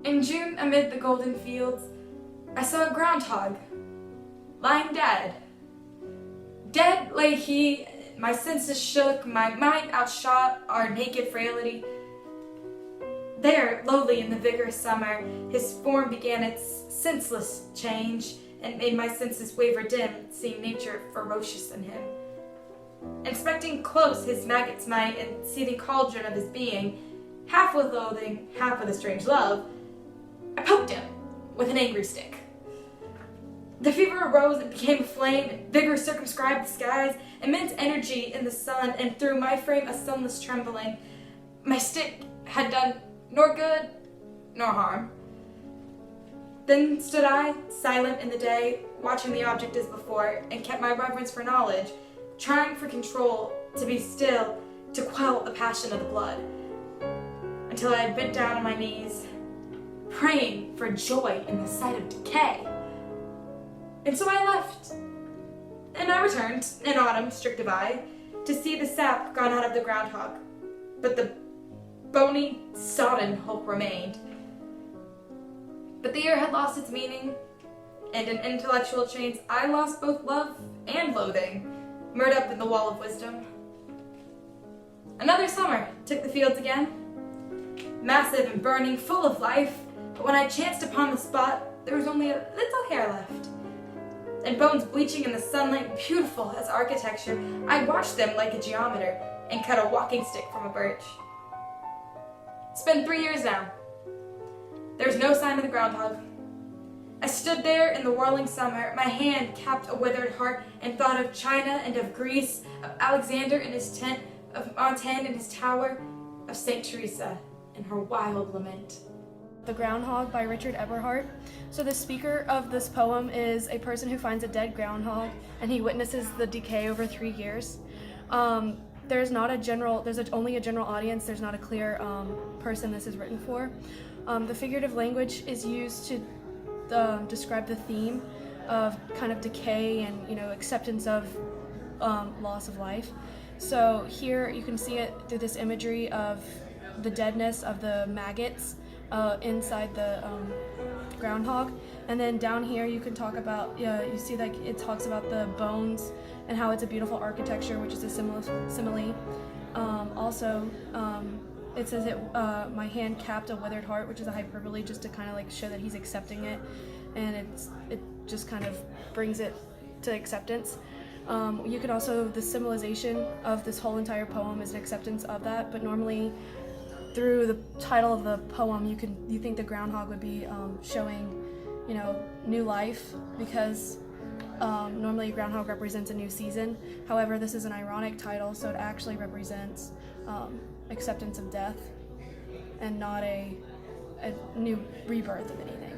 In June, amid the golden fields, I saw a groundhog, lying dead. Dead lay he, my senses shook, my mind outshot our naked frailty. There, lowly in the vigorous summer, his form began its senseless change, and made my senses waver dim, seeing nature ferocious in him. Inspecting close his maggot's might and seething cauldron of his being, half with loathing, half with a strange love, I poked him with an angry stick. The fever arose and became a flame, and vigor circumscribed the skies, immense energy in the sun, and through my frame a sunless trembling. My stick had done nor good nor harm. Then stood I, silent in the day, watching the object as before, and kept my reverence for knowledge, trying for control, to be still, to quell the passion of the blood, until I had bent down on my knees, praying for joy in the sight of decay. And so I left, and I returned, in autumn, strict of eye, to see the sap gone out of the groundhog, but the bony, sodden hope remained. But the year had lost its meaning, and in intellectual chains I lost both love and loathing, mirrored up in the wall of wisdom. Another summer took the fields again, massive and burning, full of life, but when I chanced upon the spot, there was only a little hair left, and bones bleaching in the sunlight, beautiful as architecture. I watched them like a geometer, and cut a walking stick from a birch. It's been 3 years now. There's no sign of the groundhog. I stood there in the whirling summer, my hand capped a withered heart, and thought of China and of Greece, of Alexander in his tent, of Montaigne in his tower, of St. Teresa in her wild lament. The Groundhog by Richard Eberhardt. So the speaker of this poem is a person who finds a dead groundhog, and he witnesses the decay over 3 years. There's only a general audience. There's not a clear person this is written for. The figurative language is used to describe the theme of kind of decay and acceptance of loss of life. So here you can see it through this imagery of the deadness of the maggots inside the groundhog, and then down here you can talk about you see like it talks about the bones and how it's a beautiful architecture, which is a simile. Also, it says my hand capped a withered heart, which is a hyperbole just to kind of like show that he's accepting it, and it just kind of brings it to acceptance. You could also, the symbolization of this whole entire poem is an acceptance of that, but normally through the title of the poem you think the groundhog would be showing new life, because normally groundhog represents a new season. However, this is an ironic title, so it actually represents acceptance of death and not a new rebirth of anything.